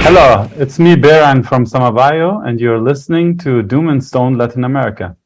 Hello, it's me, Behrang from Samavayo, and you're listening to Doom and Stone Latin America.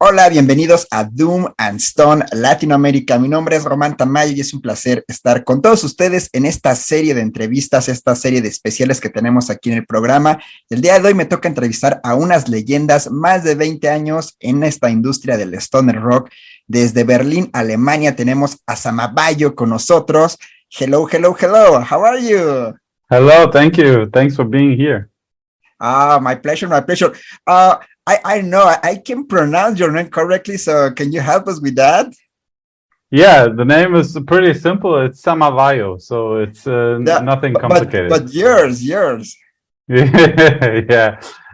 Hola, bienvenidos a Doom and Stone Latinoamérica. Mi nombre es Román Tamayo y es un placer estar con todos ustedes en esta serie de entrevistas, esta serie de especiales que tenemos aquí en el programa. El día de hoy me toca entrevistar a unas leyendas, más de 20 años en esta industria del stoner rock. Desde Berlín, Alemania, tenemos a Samavayo con nosotros. Hello, hello, hello. How are you? Hello, thank you. Thanks for being here. My pleasure, my pleasure. I know I can pronounce your name correctly, so can you help us with that? Yeah, the name is pretty simple. It's Samavayo, so it's nothing complicated. But yours. Yeah.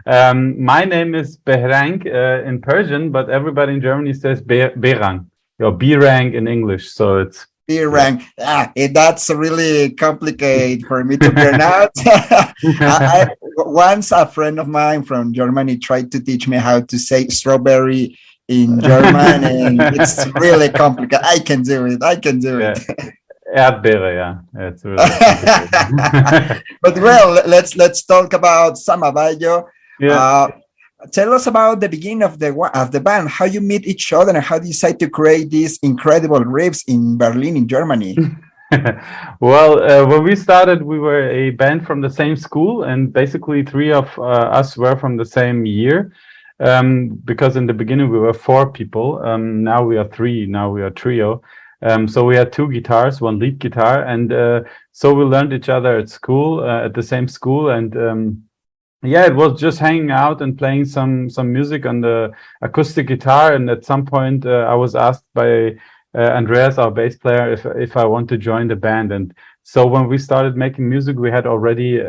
My name is Behrang in Persian, but everybody in Germany says Behrang, or Behrang in English. So it's Behrang. That's really complicated for me to pronounce. Once a friend of mine from Germany tried to teach me how to say strawberry in German, and it's really complicated. I can do it. Erdbeere, yeah. It's really complicated. But well, let's talk about Samavayo. Yeah. Tell us about the beginning of the band, how you meet each other and how you decide to create these incredible riffs in Berlin, in Germany. Well, when we started, we were a band from the same school, and basically three of us were from the same year. Because in the beginning we were four people. Now we are three. Now we are trio. So we had two guitars, one lead guitar, and so we learned each other at school, at the same school, and yeah, it was just hanging out and playing some music on the acoustic guitar. And at some point, I was asked by Andreas, our bass player, if I want to join the band. And so when we started making music, we had already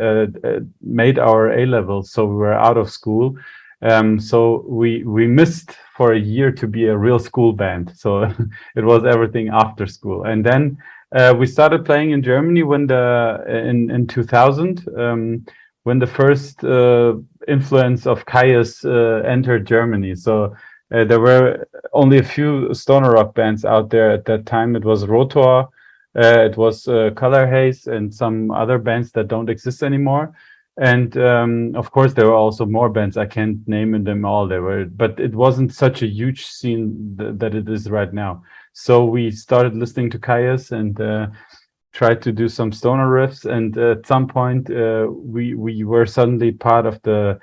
made our A levels, so we were out of school. So we missed for a year to be a real school band. So it was everything after school. And then we started playing in Germany when in 2000. When the first influence of Caius entered Germany. So there were only a few stoner rock bands out there at that time. It was Rotor, it was Color Haze, and some other bands that don't exist anymore. And of course, there were also more bands. I can't name them all. But it wasn't such a huge scene that it is right now. So we started listening to Caius and tried to do some stoner riffs, and at some point we were suddenly part of the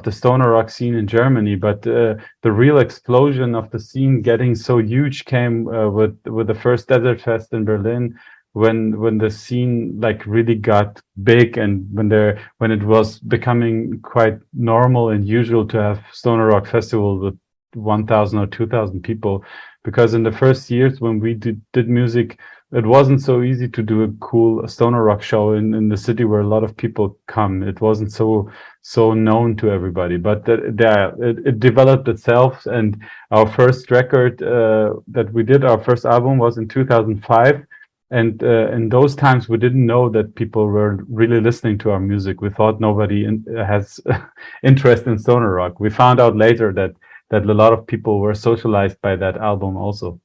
stoner rock scene in Germany. But the real explosion of the scene getting so huge came with the first Desert Fest in Berlin, when the scene like really got big, and when it was becoming quite normal and usual to have stoner rock festival with 1,000 or 2,000 people. Because in the first years when we did music, it wasn't so easy to do a cool stoner rock show in the city where a lot of people come. It wasn't so known to everybody, but it developed itself. And our first record that we did, our first album, was in 2005. And in those times, we didn't know that people were really listening to our music. We thought nobody has interest in stoner rock. We found out later that a lot of people were socialized by that album also.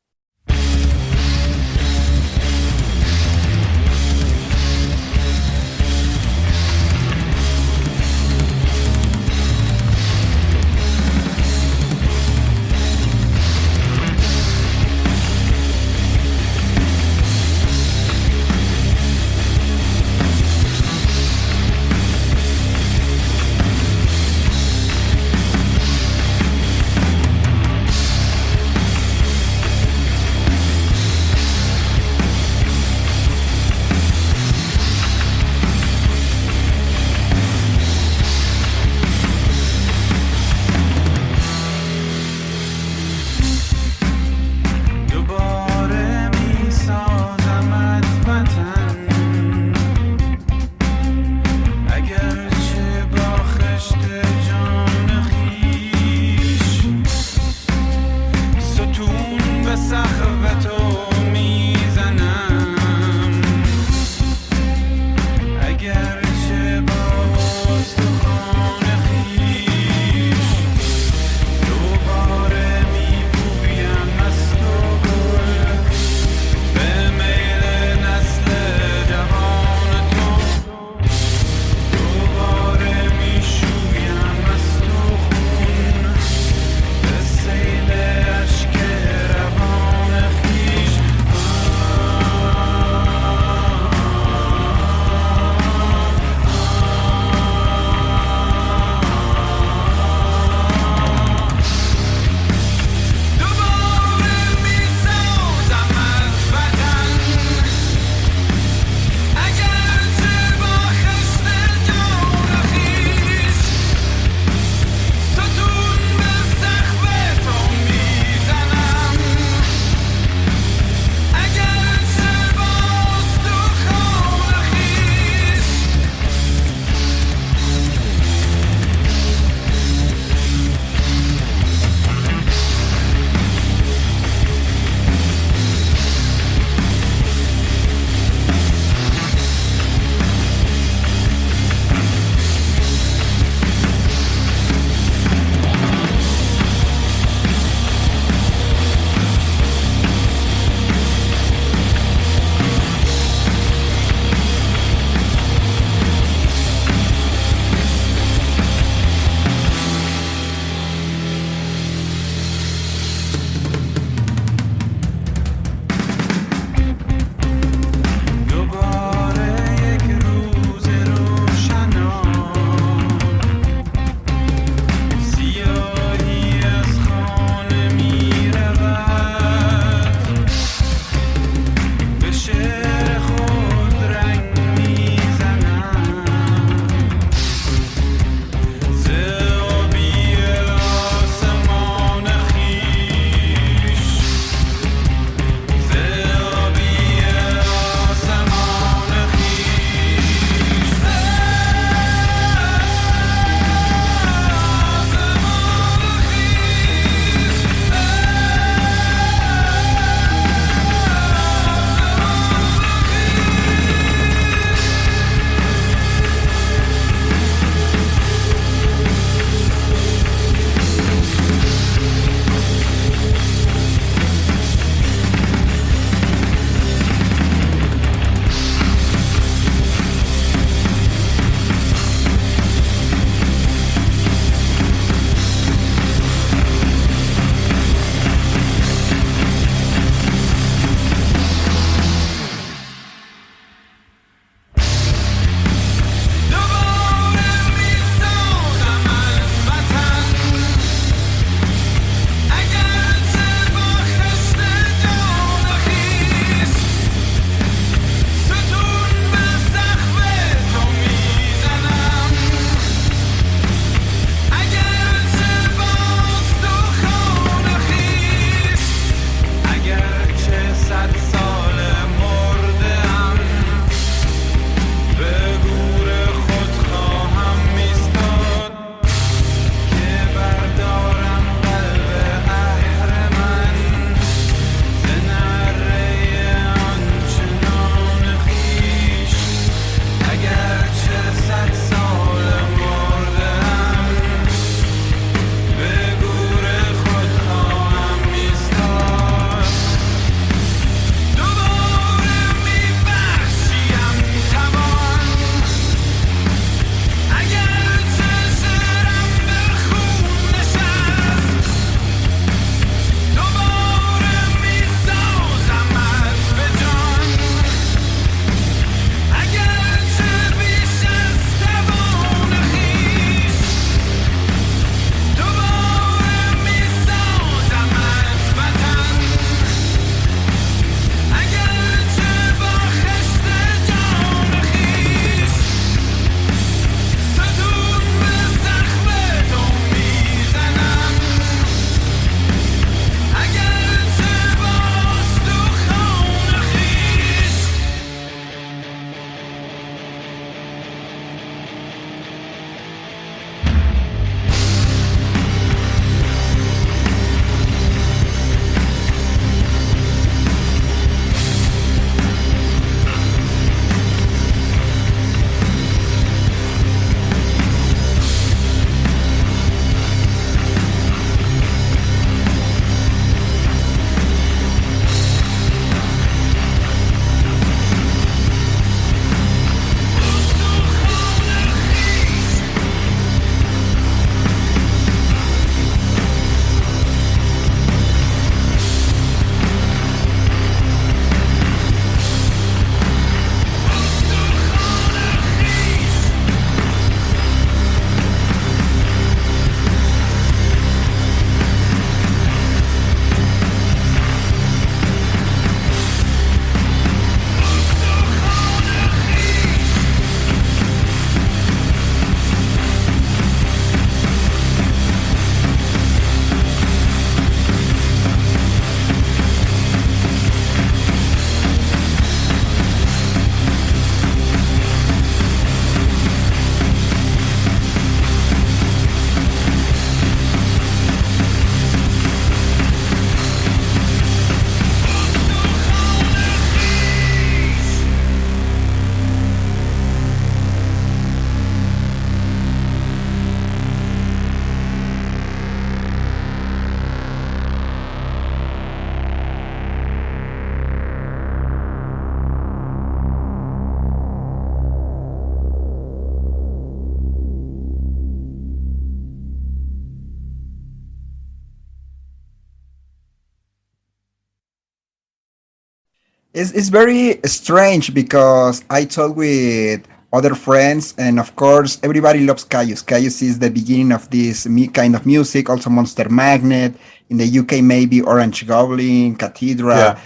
It's very strange because I talk with other friends, and of course, everybody loves Caius. Caius is the beginning of this kind of music. Also, Monster Magnet in the UK, maybe Orange Goblin, Cathedral. Yeah.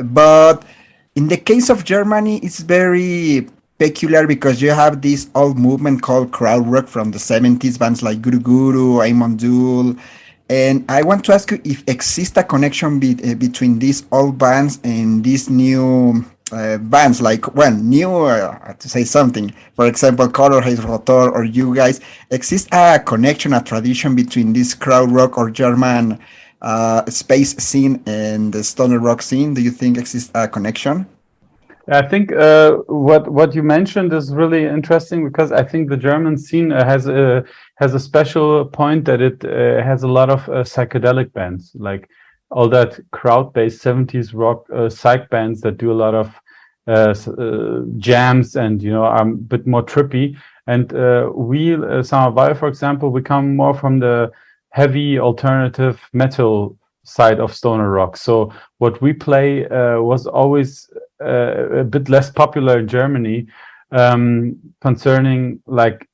But in the case of Germany, it's very peculiar because you have this old movement called crowd rock from the 70s, bands like Guru Guru, Amon Dul. And I want to ask you if exists a connection between these old bands and these new bands, like, well, new, to say something, for example, Color Haze Rotor or you guys, exists a connection, a tradition between this crowd rock or German space scene and the stoner rock scene? Do you think exists a connection? I think what you mentioned is really interesting because I think the German scene has a special point that it has a lot of psychedelic bands, like all that crowd-based 70s rock psych bands that do a lot of jams and are a bit more trippy. And we Samavayo, for example, we come more from the heavy alternative metal side of stoner rock. So what we play was always a bit less popular in Germany, concerning like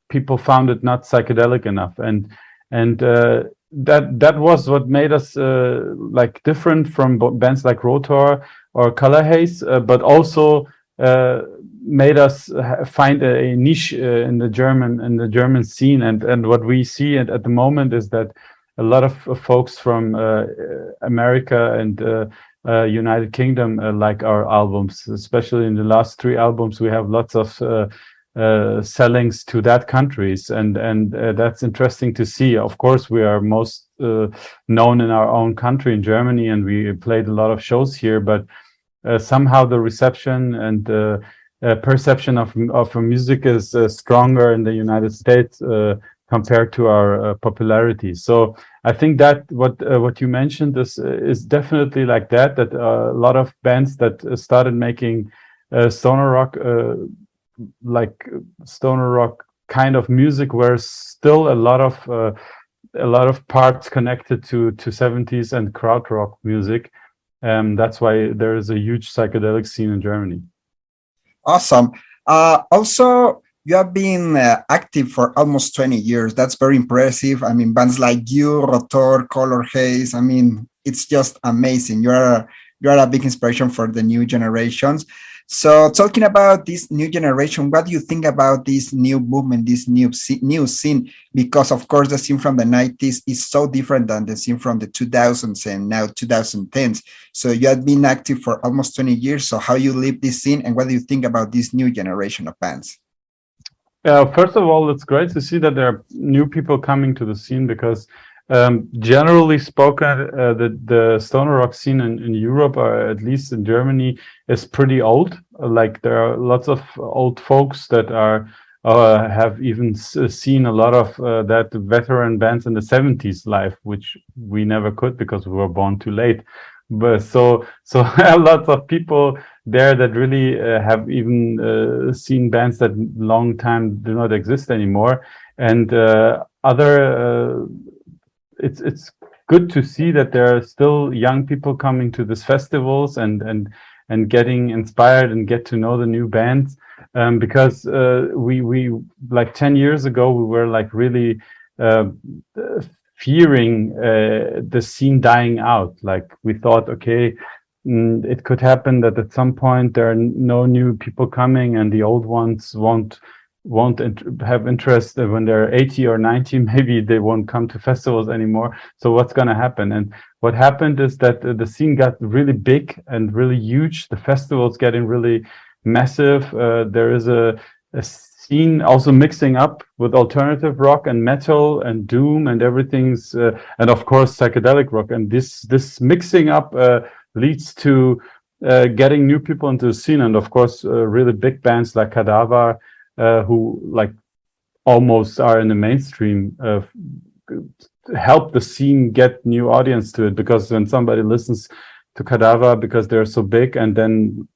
people found it not psychedelic enough, and that was what made us like different from bands like Rotor or Color Haze, but also made us find a niche in the German scene, and what we see at the moment is that a lot of folks from America and United Kingdom like our albums, especially in the last three albums. We have lots of sellings to that countries, and that's interesting to see. Of course, we are most known in our own country in Germany, and we played a lot of shows here. But somehow the reception and perception of music is stronger in the United States compared to our popularity. So I think that what you mentioned is definitely like that. That a lot of bands that started making stoner rock, like stoner rock kind of music, were still a lot of parts connected to 70s and crowd rock music. That's why there is a huge psychedelic scene in Germany. Awesome. Also, you have been active for almost 20 years. That's very impressive. I mean, bands like you, Rotor, Color Haze. I mean, it's just amazing. You are a big inspiration for the new generations. So, talking about this new generation, what do you think about this new movement, this new scene? Because, of course, the scene from the 90s is so different than the scene from the 2000s and now 2010s. So, you have been active for almost 20 years. So, how you live this scene, and what do you think about this new generation of bands? First of all, it's great to see that there are new people coming to the scene because, generally spoken, the stoner rock scene in Europe, or at least in Germany, is pretty old. Like there are lots of old folks that are have even seen a lot of that veteran bands in the 70s live, which we never could because we were born too late. But so lots of people there that really have even seen bands that long time do not exist anymore, and other it's good to see that there are still young people coming to these festivals and getting inspired and get to know the new bands, because we like 10 years ago we were like really fearing the scene dying out. Like we thought, okay, it could happen that at some point there are no new people coming and the old ones won't have interest when they're 80 or 90. Maybe they won't come to festivals anymore. So what's going to happen? And what happened is that the scene got really big and really huge. The festivals getting really massive. There is a scene also mixing up with alternative rock and metal and doom and everything's and of course psychedelic rock, and this mixing up leads to getting new people into the scene, and of course really big bands like Cadaver, who like almost are in the mainstream, help the scene get new audience to it, because when somebody listens to Cadaver because they're so big and then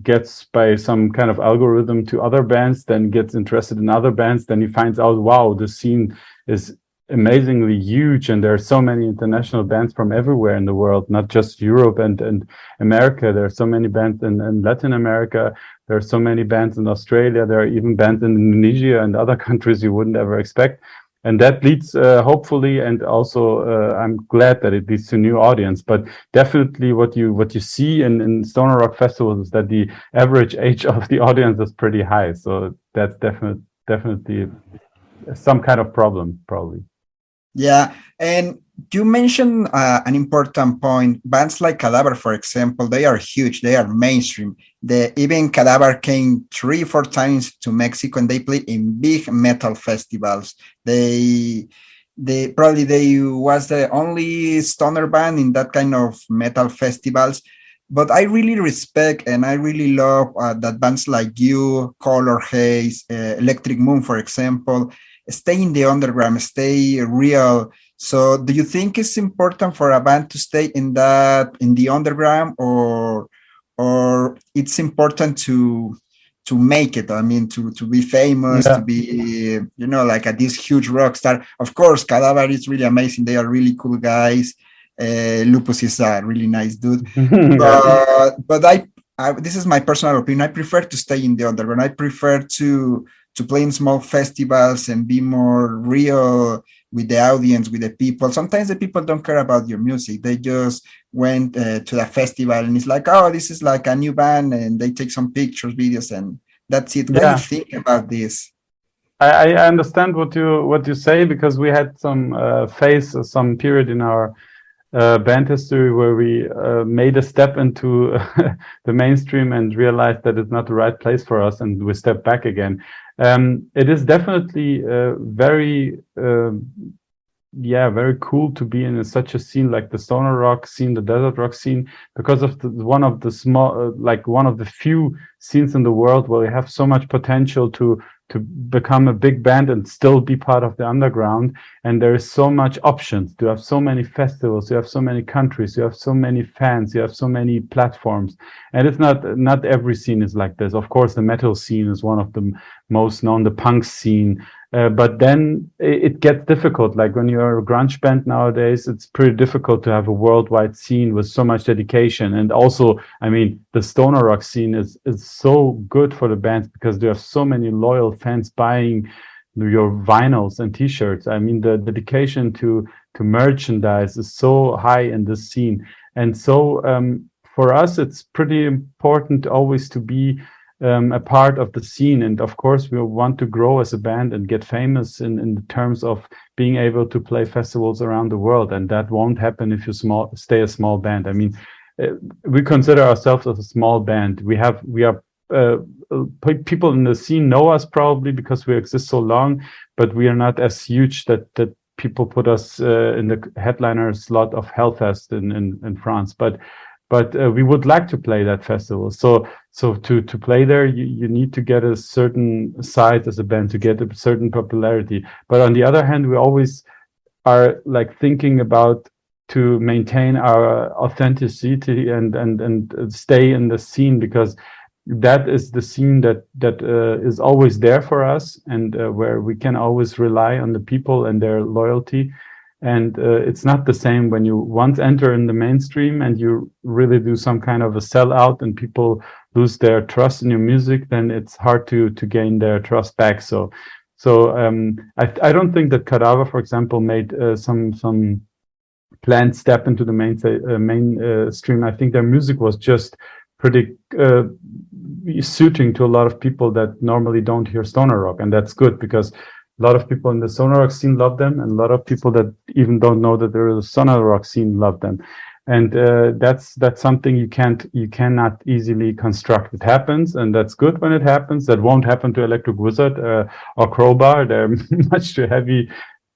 gets by some kind of algorithm to other bands, then gets interested in other bands, then he finds out, wow, the scene is amazingly huge, and there are so many international bands from everywhere in the world, not just Europe and America. There are so many bands in Latin America. There are so many bands in Australia. There are even bands in Indonesia and other countries you wouldn't ever expect. And that leads, hopefully, and also I'm glad that it leads to new audience. But definitely, what you see in stoner rock festivals is that the average age of the audience is pretty high. So that's definitely some kind of problem, probably. Yeah, and you mentioned an important point. Bands like Cadaver, for example, they are huge. They are mainstream. Even Cadaver came 3-4 times to Mexico, and they play in big metal festivals. They probably they was the only stoner band in that kind of metal festivals. But I really respect and I really love that bands like you, Color Haze, Electric Moon, for example, stay in the underground, stay real. So do you think it's important for a band to stay in the underground, or it's important to make it? I mean, to be famous, to be, like this huge rock star. Of course, Cadaver is really amazing. They are really cool guys. Lupus is a really nice dude. But I this is my personal opinion. I prefer to stay in the underground. I prefer to play in small festivals and be more real with the audience, with the people. Sometimes the people don't care about your music. They just went to the festival and it's like, oh, this is like a new band, and they take some pictures, videos, and that's it. What do you think about this? I understand what you say, because we had some some period in our band history where we made a step into the mainstream and realized that it's not the right place for us, and we stepped back again. It is definitely very cool to be in such a scene like the stoner rock scene, the desert rock scene, because of one of the few scenes in the world where we have so much potential to become a big band and still be part of the underground. And there is so much options. You have so many festivals, you have so many countries, you have so many fans, you have so many platforms. And it's not every scene is like this. Of course, the metal scene is one of the most known, the punk scene. But then it gets difficult. Like when you're a grunge band nowadays, it's pretty difficult to have a worldwide scene with so much dedication. And also, I mean, the stoner rock scene is so good for the bands because you have so many loyal fans buying your vinyls and t-shirts. I mean, the dedication to merchandise is so high in this scene. And so for us, it's pretty important always to be a part of the scene. And of course, we want to grow as a band and get famous in terms of being able to play festivals around the world. And that won't happen if you stay a small band. I mean, we consider ourselves as a small band. We are people in the scene know us probably because we exist so long, but we are not as huge that people put us in the headliner slot of Hellfest in France. But we would like to play that festival. So to play there, you need to get a certain size as a band to get a certain popularity. But on the other hand, we always are like thinking about to maintain our authenticity and stay in the scene, because that is the scene that is always there for us, and where we can always rely on the people and their loyalty. And it's not the same when you once enter in the mainstream and you really do some kind of a sellout and people lose their trust in your music, then it's hard to gain their trust back. So I don't think that Cadaver, for example, made some planned step into the mainstream. I think their music was just pretty suiting to a lot of people that normally don't hear stoner rock, and that's good, because a lot of people in the stoner rock scene love them, and a lot of people that even don't know that there is a stoner rock scene love them. And that's something you cannot easily construct. It happens, and that's good when it happens. That won't happen to Electric Wizard or Crowbar. They're much too heavy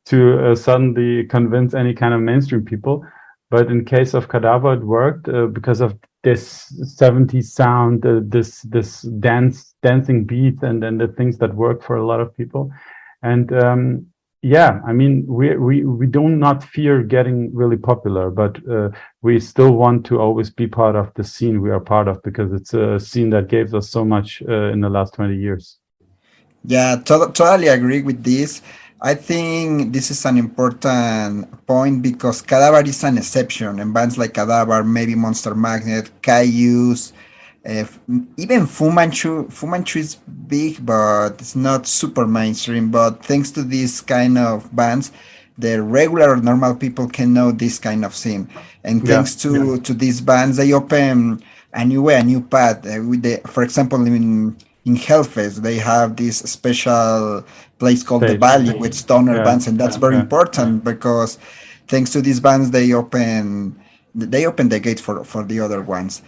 to suddenly convince any kind of mainstream people. But in case of Cadaver, it worked because of this 70s sound, this dancing beat, and then the things that work for a lot of people. And I mean, we do not fear getting really popular, but we still want to always be part of the scene we are part of, because it's a scene that gave us so much in the last 20 years. Yeah, totally agree with this. I think this is an important point because Cadaver is an exception, and bands like Cadaver, maybe Monster Magnet, Cayuse, even Fu Manchu. Fu Manchu is big, but it's not super mainstream. But thanks to these kind of bands, the regular or normal people can know this kind of scene. And Yeah, thanks to these bands, they open a new way, a new path. With the, for example, in Hellfest, they have this special place called the stage. Valley with stoner Yeah, bands, and that's very yeah. important because thanks to these bands, they open the gate for the other ones.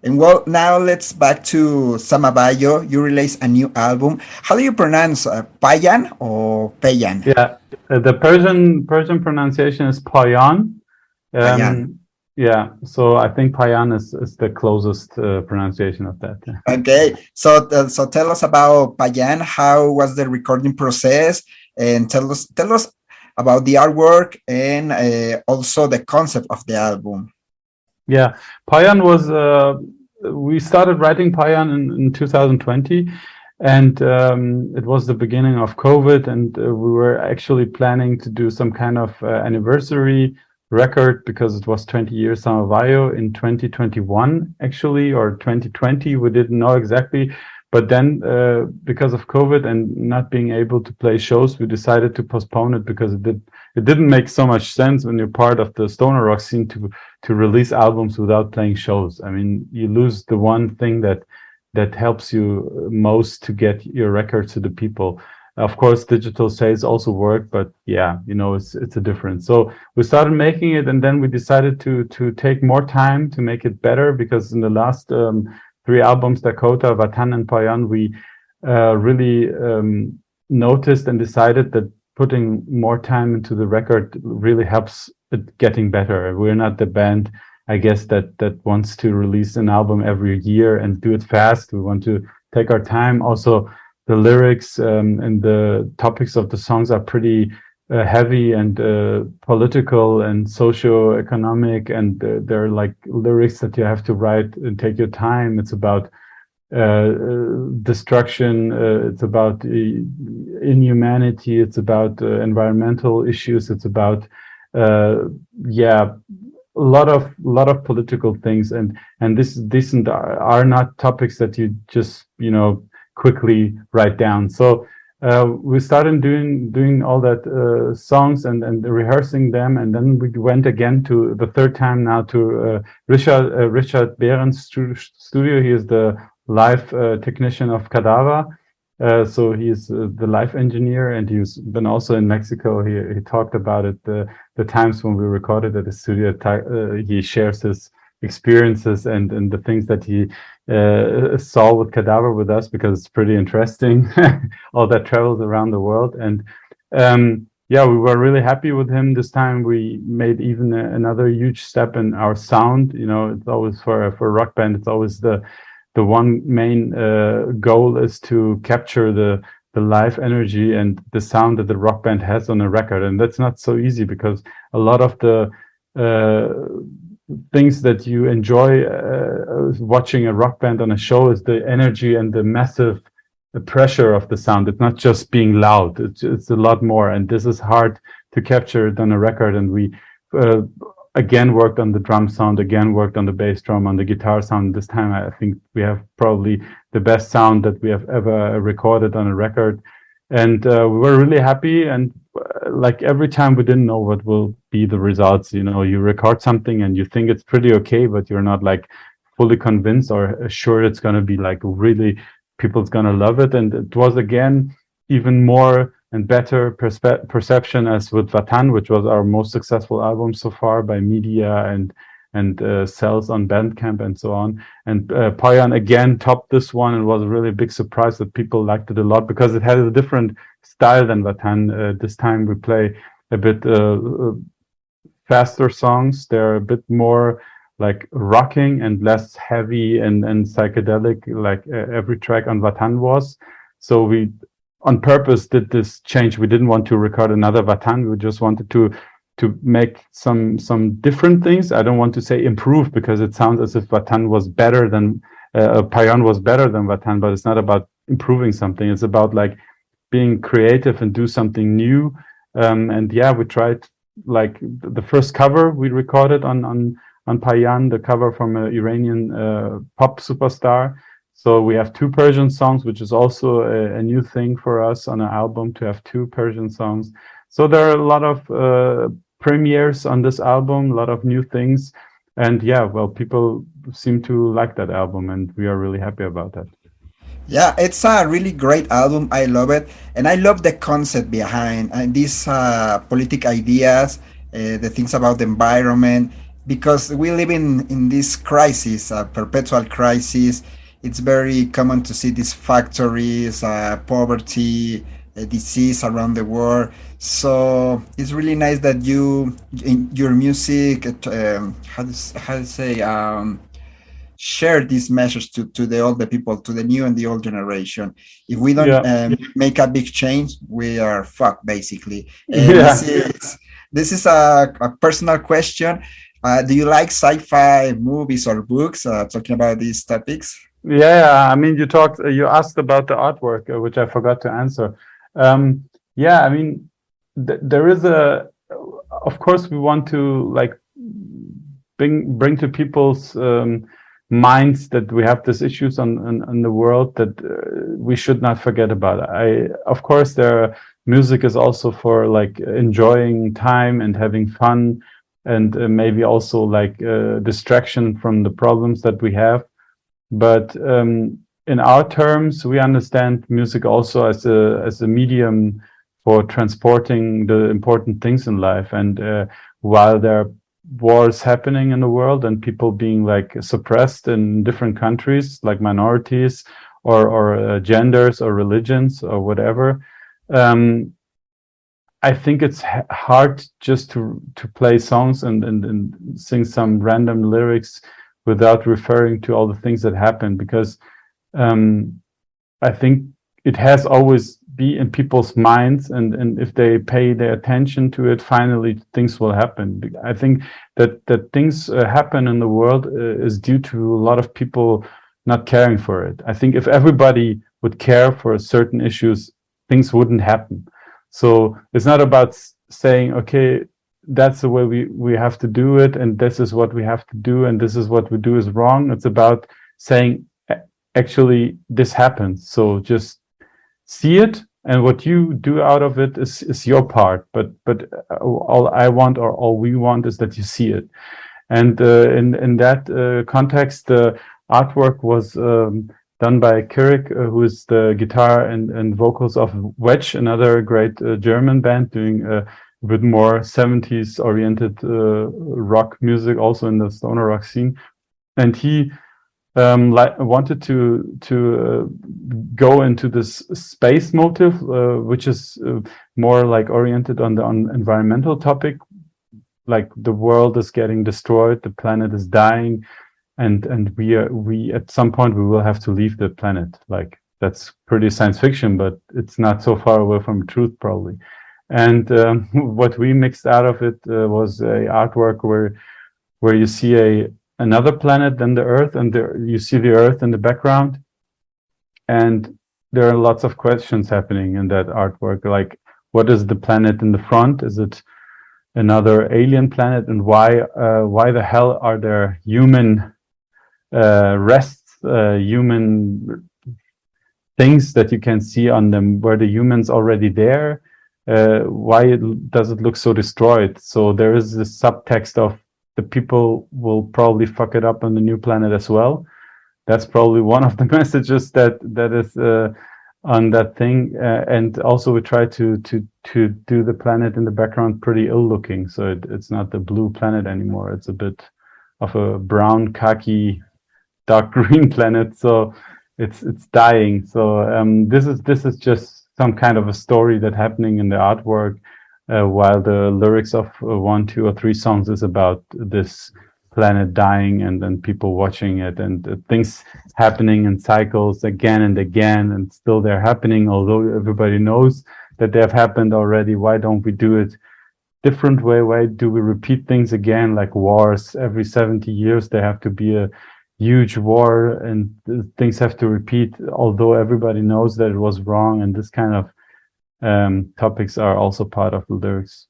And well, now let's back to Samavayo. You released a new album. How do you pronounce Payan or Payan? Yeah, the Persian pronunciation is Payan. Payan. Yeah, so I think Payan is the closest pronunciation of that. Okay, so tell us about Payan. How was the recording process? And tell us about the artwork and also the concept of the album. Yeah, Payan was we started writing Payan in 2020, and it was the beginning of COVID, and we were actually planning to do some kind of anniversary record because it was 20 years Samavayo in 2021 actually, or 2020, we didn't know exactly. But then because of COVID and not being able to play shows, we decided to postpone it because it didn't make so much sense when you're part of the stoner rock scene to release albums without playing shows. I mean, you lose the one thing that helps you most to get your records to the people. Of course, digital sales also work, but yeah, you know, it's a difference. So we started making it, and then we decided to take more time to make it better, because in the last 3 albums, Dakota, Vatan, and Payan, we really noticed and decided that putting more time into the record really helps it getting better. We're not the band, I guess, that wants to release an album every year and do it fast. We want to take our time. Also, the lyrics and the topics of the songs are pretty heavy and political and socio-economic, and they're like lyrics that you have to write and take your time. It's about destruction, it's about inhumanity, it's about environmental issues, it's about yeah, a lot of political things, and these are not topics that you just, you know, quickly write down. So we started doing all that songs and rehearsing them, and then we went again to the third time now to Richard Behrang's studio. He is the live technician of Cadaver. So he's the live engineer, and he's been also in Mexico. He talked about it, the times when we recorded at the studio. He shares his experiences and the things that he saw with Cadaver with us, because it's pretty interesting, all that travels around the world. And yeah, we were really happy with him this time. We made even another huge step in our sound. You know, it's always for a rock band, it's always the one main goal is to capture the live energy and the sound that the rock band has on a record. And that's not so easy, because a lot of the things that you enjoy watching a rock band on a show is the energy and the massive pressure of the sound. It's not just being loud, it's a lot more, and this is hard to capture it on a record. And we again worked on the drum sound, again worked on the bass drum, on the guitar sound. This time I think we have probably the best sound that we have ever recorded on a record, and we were really happy. And like every time, we didn't know what will be the results. You know, you record something and you think it's pretty okay, but you're not like fully convinced or sure it's going to be like really people's going to love it. And it was again even more and better perception as with Vatan, which was our most successful album so far by media and sales on Bandcamp and so on. And Payan again topped this one, and was a really big surprise that people liked it a lot, because it had a different style than Vatan. This time we play a bit faster songs. They're a bit more like rocking and less heavy and psychedelic, like every track on Vatan was. So we on purpose did this change. We didn't want to record another Vatan. We just wanted to make some different things. I don't want to say improve, because it sounds as if Vatan was better than Payan was better than Vatan, but it's not about improving something. It's about like being creative and do something new. And yeah, we tried, like the first cover we recorded on Payan, the cover from an Iranian pop superstar. So we have 2 Persian songs, which is also a new thing for us on an album, to have 2 Persian songs. So there are a lot of premieres on this album, a lot of new things. And yeah, well, people seem to like that album, and we are really happy about that. Yeah, it's a really great album. I love it. And I love the concept behind these politic ideas, the things about the environment. because we live in this crisis, a perpetual crisis. It's very common to see these factories, poverty, disease around the world. So it's really nice that you, in your music, how to say, share this message to the older people, to the new and the old generation. If we don't Yeah. make a big change, we are fucked basically. And Yeah. this is a personal question. Do you like sci-fi movies or books? Talking about these topics. Yeah, I mean, you asked about the artwork, which I forgot to answer. Yeah, I mean, there is of course, we want to like bring to people's minds that we have these issues on the world that we should not forget about. Of course, music is also for like enjoying time and having fun, and maybe also like distraction from the problems that we have. But in our terms, we understand music also as a medium for transporting the important things in life. And while there are wars happening in the world and people being like suppressed in different countries, like minorities or genders or religions or whatever, I think it's hard just to play songs and sing some random lyrics without referring to all the things that happen, because I think it has always be in people's minds, and if they pay their attention to it, finally things will happen. I think that things happen in the world is due to a lot of people not caring for it. I think if everybody would care for certain issues, things wouldn't happen. So it's not about saying, okay, that's the way we have to do it, and this is what we have to do, and this is what we do is wrong. It's about saying, actually, this happens. So just see it, and what you do out of it is your part. But all I want, or all we want, is that you see it. And in that context, the artwork was done by Kirik, who is the guitar and vocals of Wedge, another great German band doing a bit more 70s oriented rock music, also in the stoner rock scene. And he wanted to go into this space motive, which is more like oriented on the environmental topic. Like the world is getting destroyed, the planet is dying, and we at some point we will have to leave the planet. Like that's pretty science fiction, but it's not so far away from truth probably. And what we mixed out of it was a artwork where you see another planet than the Earth, and you see the Earth in the background, and there are lots of questions happening in that artwork. Like, what is the planet in the front? Is it another alien planet? And why the hell are there human rests, human things that you can see on them? Were the humans already there? Why does it look so destroyed? So there is this subtext of the people will probably fuck it up on the new planet as well. That's probably one of the messages that is on that thing. And also we try to do the planet in the background pretty ill looking. So it's not the blue planet anymore. It's a bit of a brown, khaki, dark green planet. So it's dying. So this is just some kind of a story that's happening in the artwork, while the lyrics of 1, 2, or 3 songs is about this planet dying and then people watching it, and things happening in cycles again and again, and still they're happening, although everybody knows that they have happened already. Why don't we do it different way? Why do we repeat things again, like wars? Every 70 years there have to be a huge war, and things have to repeat, although everybody knows that it was wrong. And this kind of topics are also part of the lyrics.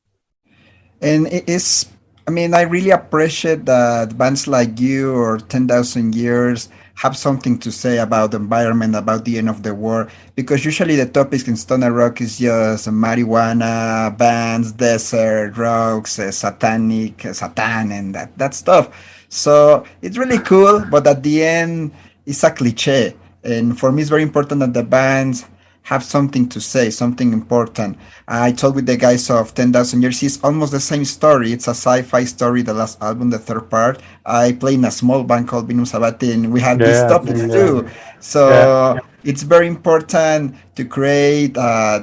And I really appreciate that bands like you or 10,000 Years have something to say about the environment, about the end of the war, because usually the topics in stoner rock is just marijuana, bands, desert, rocks, Satan, and that stuff. So it's really cool, but at the end, it's a cliche. And for me, it's very important that the bands have something to say, something important. I talked with the guys of 10,000 Years. It's almost the same story. It's a sci-fi story, the last album, the third part. I play in a small band called Vinum Sabati, and we have these Yeah, topics too. yeah, So it's very important to create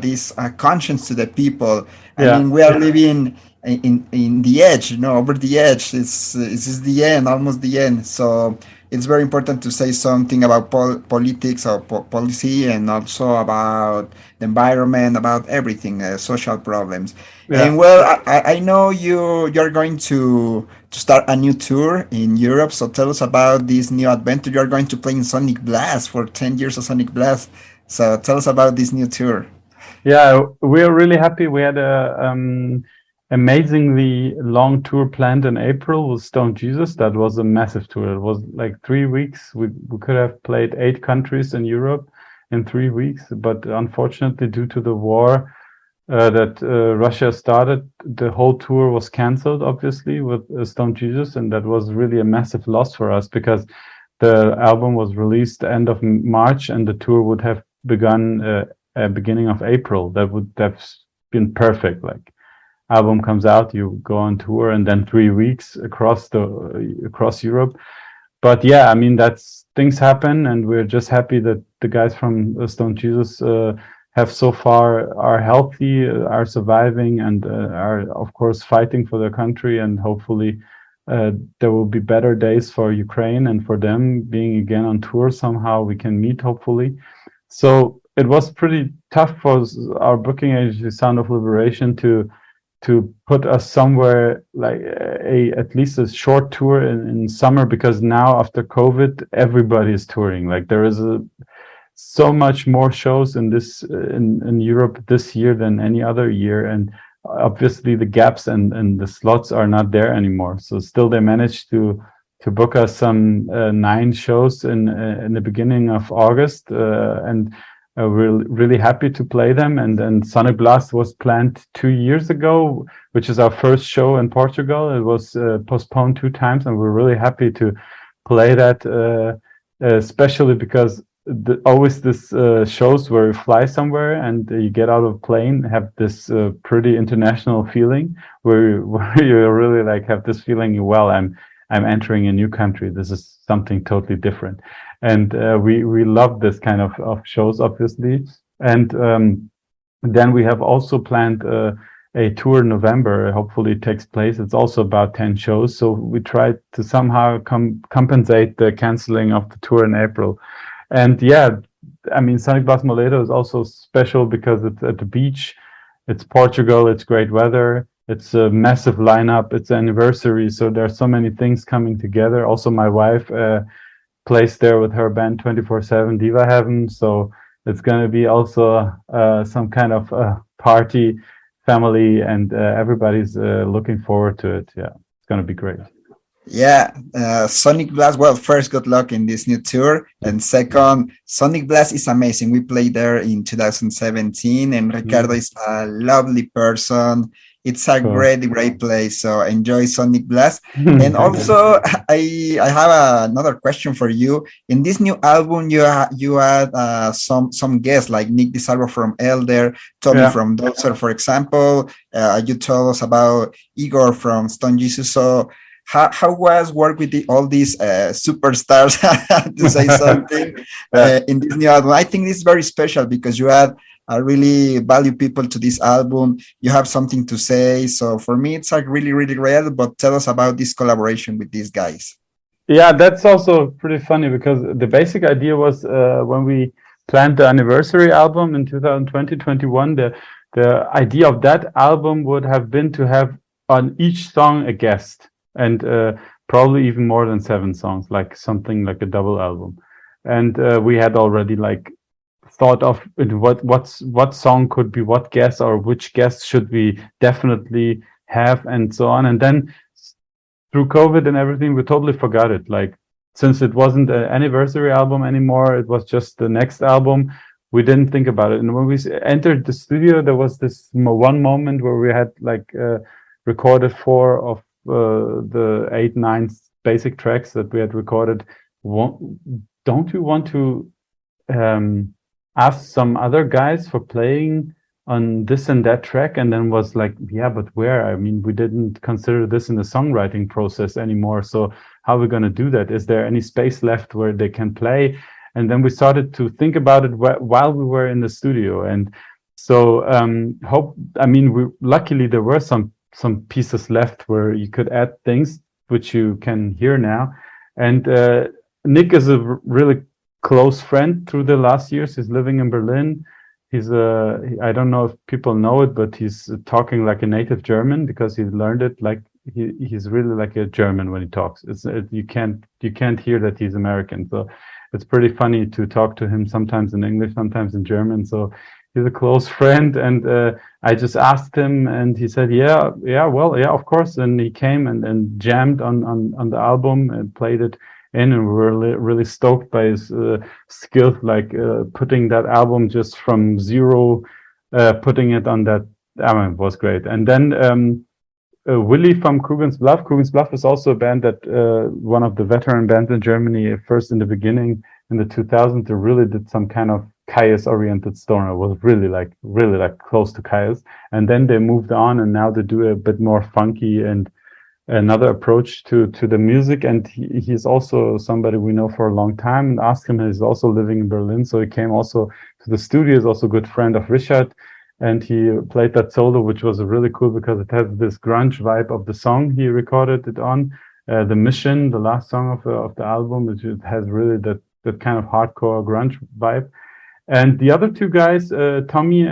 this conscience to the people. I yeah, mean, we are living in the edge, over the edge. It's the end, almost the end. So it's very important to say something about politics or policy, and also about the environment, about everything, social problems. yeah. And well, I know you're going to start a new tour in Europe. So tell us about this new adventure. You're going to play in Sonic Blast for 10 years of Sonic Blast. So tell us about this new tour. Yeah, we're really happy. We had a amazingly long tour planned in April with Stone Jesus. That was a massive tour. It was like 3 weeks. We could have played 8 countries in Europe in 3 weeks, but unfortunately, due to the war that Russia started, the whole tour was cancelled, obviously, with Stone Jesus, and that was really a massive loss for us because the album was released end of March, and the tour would have begun beginning of April. That would have been perfect. Like, album comes out, you go on tour, and then 3 weeks across Europe. But yeah, I mean, that's things happen, and we're just happy that the guys from Stone Jesus have so far are healthy, are surviving, and are of course fighting for their country. And hopefully, there will be better days for Ukraine and for them being again on tour. Somehow we can meet, hopefully. So it was pretty tough for our booking agency, Sound of Liberation, to put us somewhere like at least a short tour in summer, because now after COVID everybody is touring. Like, there is so much more shows in Europe this year than any other year, and obviously the gaps and the slots are not there anymore. So still they managed to book us some 9 shows in the beginning of August, and we're really happy to play them. And then Sonic Blast was planned 2 years ago, which is our first show in Portugal. It was postponed 2 times, and we're really happy to play that, especially because always this shows where you fly somewhere and you get out of a plane, have this pretty international feeling where you really like have this feeling, well, I'm entering a new country. This is something totally different. And we love this kind of shows, obviously. And then we have also planned a tour in November. Hopefully it takes place. It's also about 10 shows. So we try to somehow compensate the canceling of the tour in April. And yeah, I mean, Sonic Blast Moledo is also special because it's at the beach. It's Portugal. It's great weather. It's a massive lineup. It's an anniversary. So there are so many things coming together. Also, my wife plays there with her band 24/7 Diva Heaven. So it's going to be also some kind of party, family, and everybody's looking forward to it. Yeah, it's going to be great. Yeah, Sonic Blast. Well, first, good luck in this new tour. And second, Sonic Blast is amazing. We played there in 2017, and Ricardo is a lovely person. It's a great place. So enjoy Sonic Blast. And also, I have another question for you. In this new album, you had some guests like Nick DiSalvo from Elder, Tommy from Dozer, for example. You told us about Igor from Stone Jesus. So how was work with all these superstars, to say something, in this new album? I think this is very special because you had really value people to this album. You have something to say. So for me, it's like really, really great. But tell us about this collaboration with these guys. Yeah, that's also pretty funny because the basic idea was when we planned the anniversary album in 2020-21, the idea of that album would have been to have on each song a guest, and probably even more than 7 songs, like something like a double album. And we had already like thought of what song could be what guest, or which guest should we definitely have, and so on. And then through COVID and everything, we totally forgot it. Like, since it wasn't an anniversary album anymore, it was just the next album. We didn't think about it. And when we entered the studio, there was this one moment where we had like recorded 4 of the 8, 9 basic tracks that we had recorded. Don't you want to asked some other guys for playing on this and that track, and then was like, yeah, but where? I mean, we didn't consider this in the songwriting process anymore. So how are we going to do that? Is there any space left where they can play? And then we started to think about it while we were in the studio. And so luckily there were some pieces left where you could add things which you can hear now. And Nick is a really close friend through the last years. He's living in Berlin. I don't know if people know it, but he's talking like a native German because he learned it. Like he's really like a German when he talks. You can't hear that he's American. So it's pretty funny to talk to him sometimes in English, sometimes in German. So he's a close friend, and I just asked him, and he said, yeah, of course. And he came and jammed on the album and played it in, and we were really stoked by his skill, like putting that album just from zero, putting it on that. I mean, it was great. And then Willy from Coogan's Bluff. Coogan's Bluff is also a band that one of the veteran bands in Germany. First in the beginning in the 2000s, they really did some kind of chaos-oriented stoner. It was really like close to chaos. And then they moved on, and now they do a bit more funky and another approach to the music. And he's also somebody we know for a long time, and asked him. He's also living in Berlin, so he came also to the studio. He's also a good friend of Richard, and he played that solo, which was really cool because it has this grunge vibe of the song he recorded it on. The Mission, the last song of the album, which it has really that kind of hardcore grunge vibe. And the other two guys, Tommy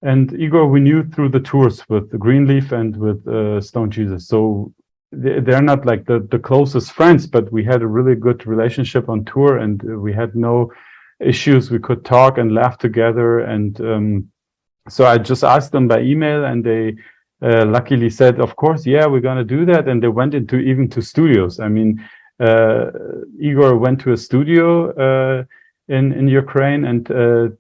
and Igor, we knew through the tours with Greenleaf and with Stone Jesus. So they're not like the closest friends, but we had a really good relationship on tour, and we had no issues. We could talk and laugh together. And so I just asked them by email, and they luckily said, of course, yeah, we're going to do that. And they went even to studios. I mean, Igor went to a studio in Ukraine, and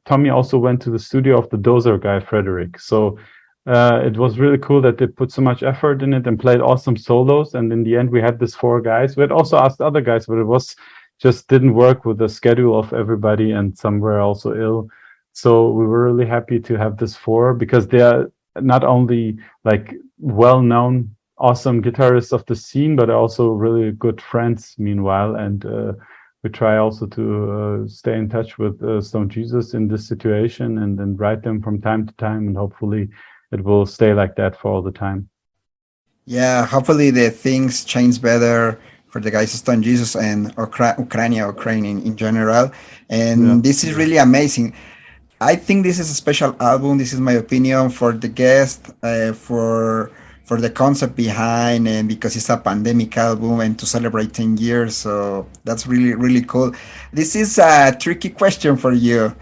Tommy also went to the studio of the Dozer guy, Frederick. So it was really cool that they put so much effort in it and played awesome solos. And in the end, we had these 4 guys. We had also asked other guys, but it was just didn't work with the schedule of everybody, and some were also ill. So we were really happy to have this 4, because they are not only like well-known, awesome guitarists of the scene, but also really good friends meanwhile. And we try also to stay in touch with Stone Jesus in this situation, and then write them from time to time, and hopefully it will stay like that for all the time. Yeah, hopefully the things change better for the guys of Stone Jesus and Ukraine in general. And This is really amazing. I think this is a special album. This is my opinion for the guest, for the concept behind, and because it's a pandemic album and to celebrate 10 years. So that's really, really cool. This is a tricky question for you.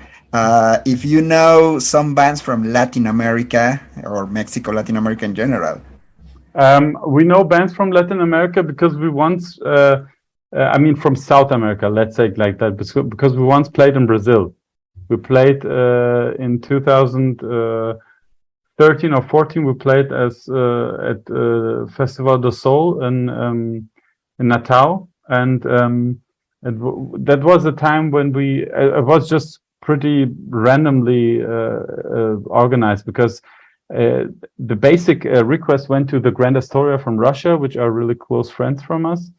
If you know some bands from Latin America or Mexico, Latin America in general. We know bands from Latin America because we once, from South America, let's say it like that, because we once played in Brazil. We played in 2013 or 14. We played at Festival do Sol in Natal, and that was a time when it was just pretty randomly organized, because the basic request went to the Grand Astoria from Russia, which are really close friends from us,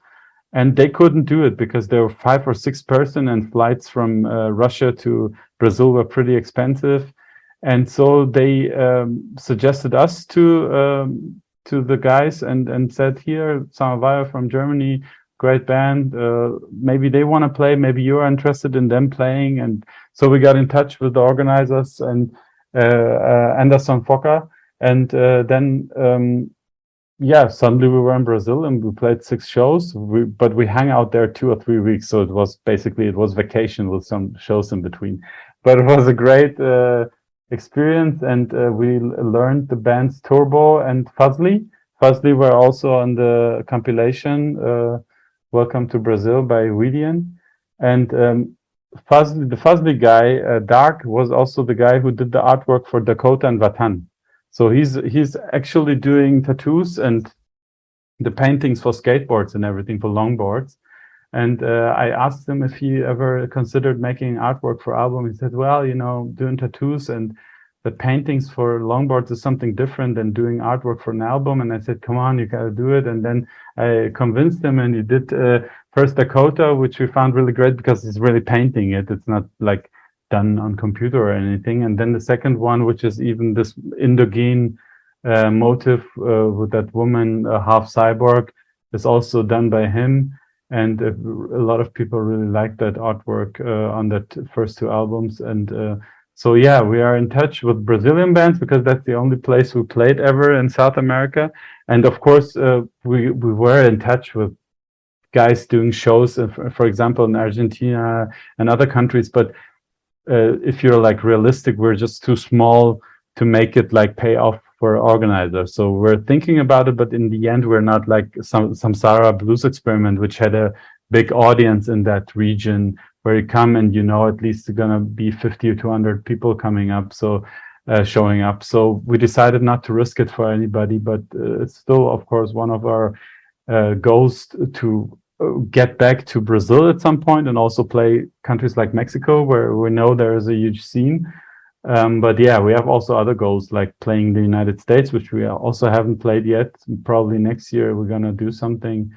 and they couldn't do it because there were 5 or 6 person, and flights from Russia to Brazil were pretty expensive. And so they suggested us to the guys and said, here, Samavayo from Germany, great band, maybe they want to play, maybe you're interested in them playing. And so we got in touch with the organizers and Anderson Foca, and then suddenly we were in Brazil and we played 6 shows, but we hung out there 2 or 3 weeks, so it was vacation with some shows in between. But it was a great experience, and we learned the bands Turbo and Fuzzly. Fuzzly were also on the compilation Welcome to Brazil by Weedian, and the Fuzzly guy, Dark, was also the guy who did the artwork for Dakota and Vatan. So he's actually doing tattoos and the paintings for skateboards and everything, for longboards. And I asked him if he ever considered making artwork for album. He said, well, doing tattoos and the paintings for longboards is something different than doing artwork for an album. And I said, come on, you gotta do it. And then I convinced him, and he did first Dakota, which we found really great because he's really painting it. It's not like done on computer or anything. And then the second one, which is even this Indogene motive with that woman, half cyborg, is also done by him. And a lot of people really like that artwork on that first two albums. And so, yeah, we are in touch with Brazilian bands because that's the only place we played ever in South America. And of course, we were in touch with guys doing shows, for example, in Argentina and other countries. But if you're like realistic, we're just too small to make it like pay off for organizers. So we're thinking about it, but in the end, we're not like some Samsara Blues Experiment, which had a big audience in that region where you come and at least gonna be 50 or 200 people coming up, so showing up. So we decided not to risk it for anybody, but it's still, of course, one of our goals to get back to Brazil at some point and also play countries like Mexico, where we know there is a huge scene. But yeah, we have also other goals like playing the United States, which we also haven't played yet. Probably next year we're gonna do something.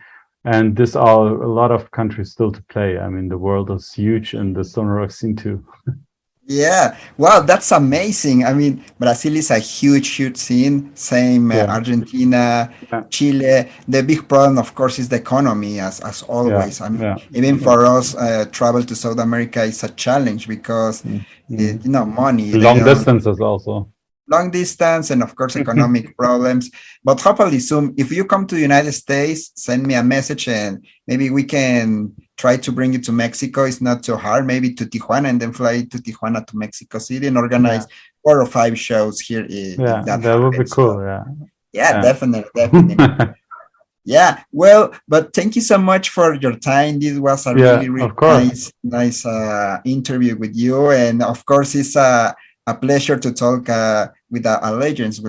And this are a lot of countries still to play. I mean, the world is huge, and the stoner rock scene too. Yeah, wow, that's amazing. I mean, Brazil is a huge scene. Same Argentina, Chile. The big problem, of course, is the economy, as always. I mean, even for us, travel to South America is a challenge because money. Long distances also. Long distance and of course economic problems, but hopefully soon. If you come to the United States, send me a message and maybe we can try to bring you to Mexico. It's not so hard, maybe to Tijuana and then fly to Tijuana to Mexico City and organize 4 or 5 shows here. That would be cool. Definitely. Yeah, well, but thank you so much for your time. This was a really nice interview with you, and of course it's a pleasure to talk with a legends.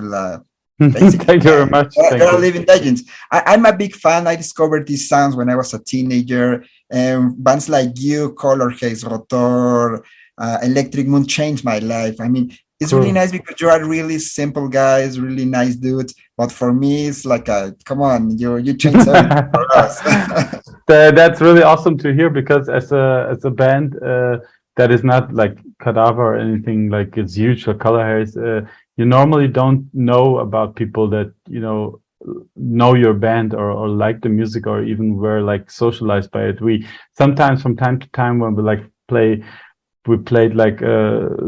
Thank you very much. They're living legends. I'm a big fan. I discovered these sounds when I was a teenager, and bands like you, Color Haze, Rotor, Electric Moon changed my life. I mean, it's really nice because you are really simple guys, really nice dudes. But for me, it's like, come on, you changed everything for us. That's really awesome to hear, because as a band that is not like Cadaver or anything like it's huge or Color Haze, you normally don't know about people that know your band or like the music or even were like socialized by it. We sometimes from time to time when we played like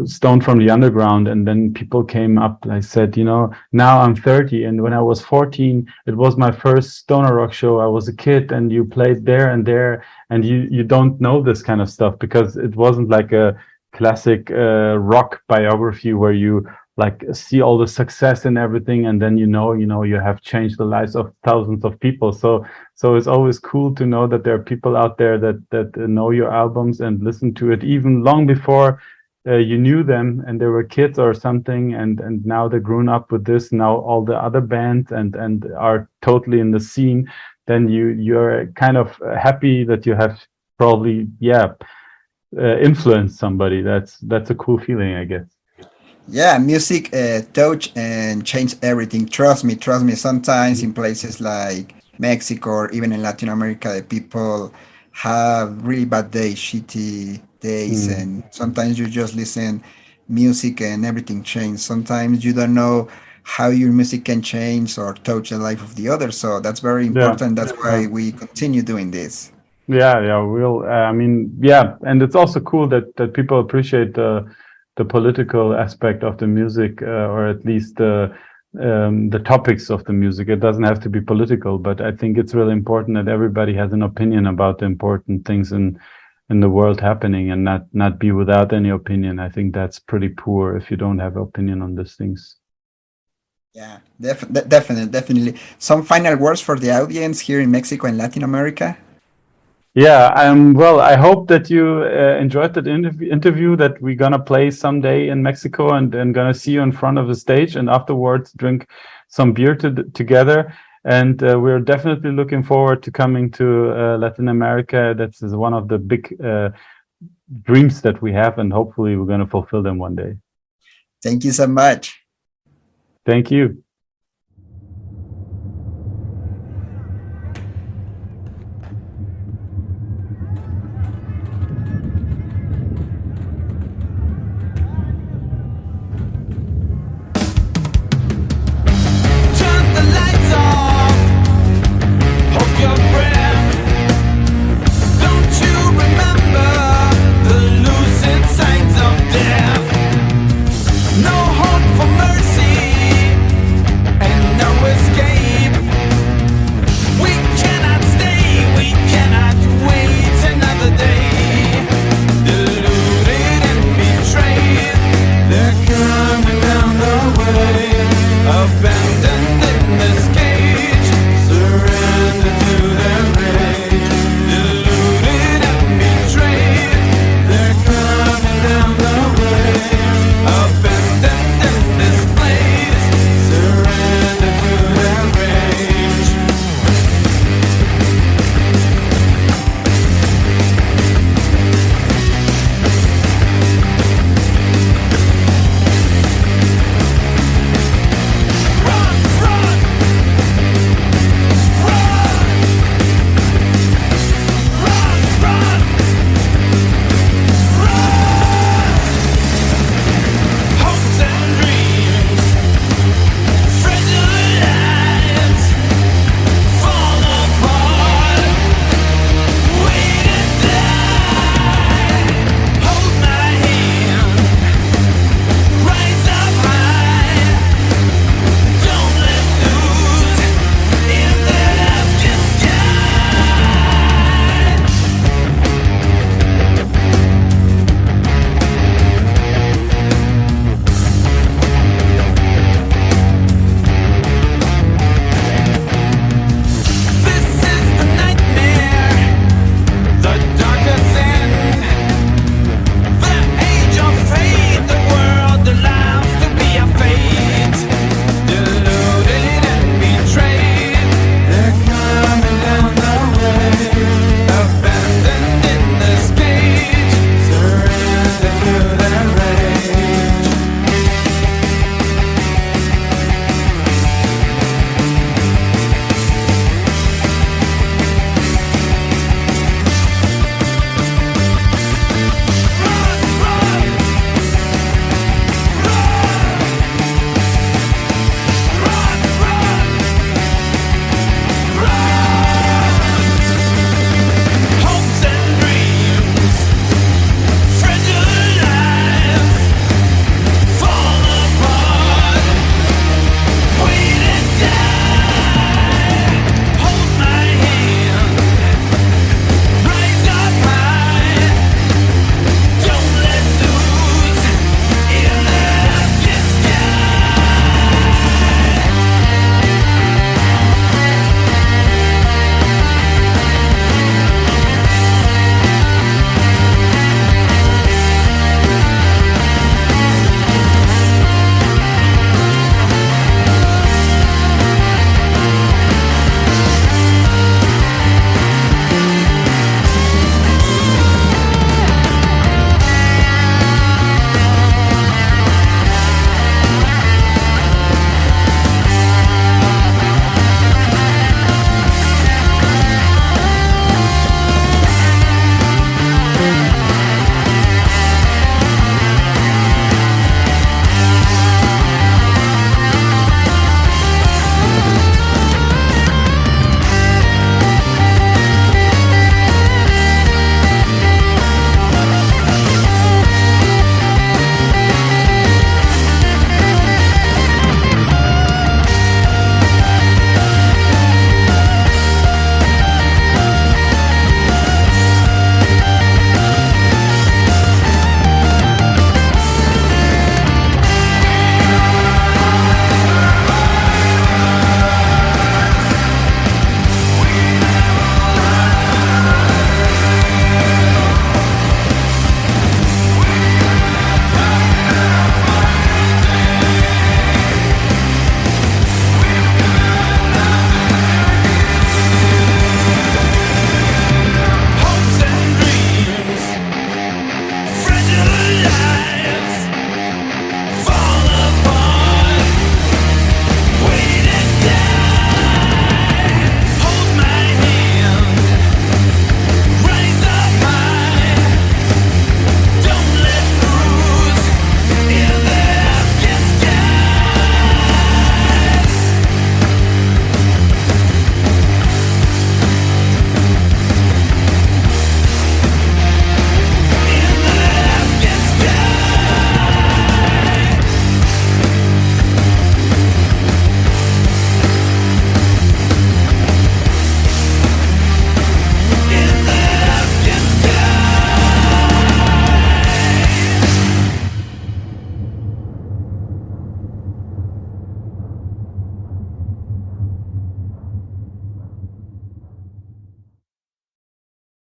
Stone from the Underground, and then people came up and I said, now I'm 30 and when I was 14 it was my first stoner rock show. I was a kid and you played there and there, and you don't know this kind of stuff because it wasn't like a classic rock biography where you like see all the success and everything, and then you have changed the lives of thousands of people. So it's always cool to know that there are people out there that know your albums and listen to it even long before you knew them and they were kids or something, and now they're grown up with this, now all the other bands and are totally in the scene. Then you're kind of happy that you have probably influenced somebody. That's a cool feeling, I guess. Yeah, music touch and change everything. Trust me. Sometimes in places like Mexico or even in Latin America, the people have really bad days, shitty days, and sometimes you just listen music and everything changes. Sometimes you don't know how your music can change or touch the life of the other. So that's very important. That's why we continue doing this. We'll. And it's also cool that people appreciate the political aspect of the music, or at least the topics of the music. It doesn't have to be political, but I think it's really important that everybody has an opinion about the important things in the world happening, and not be without any opinion. I think that's pretty poor if you don't have opinion on these things. Yeah, definitely. Some final words for the audience here in Mexico and Latin America? Well, I hope that you enjoyed that interview, that we're going to play someday in Mexico and going to see you in front of the stage and afterwards drink some beer together. And we're definitely looking forward to coming to Latin America. That's one of the big dreams that we have, and hopefully we're going to fulfill them one day. Thank you so much. Thank you.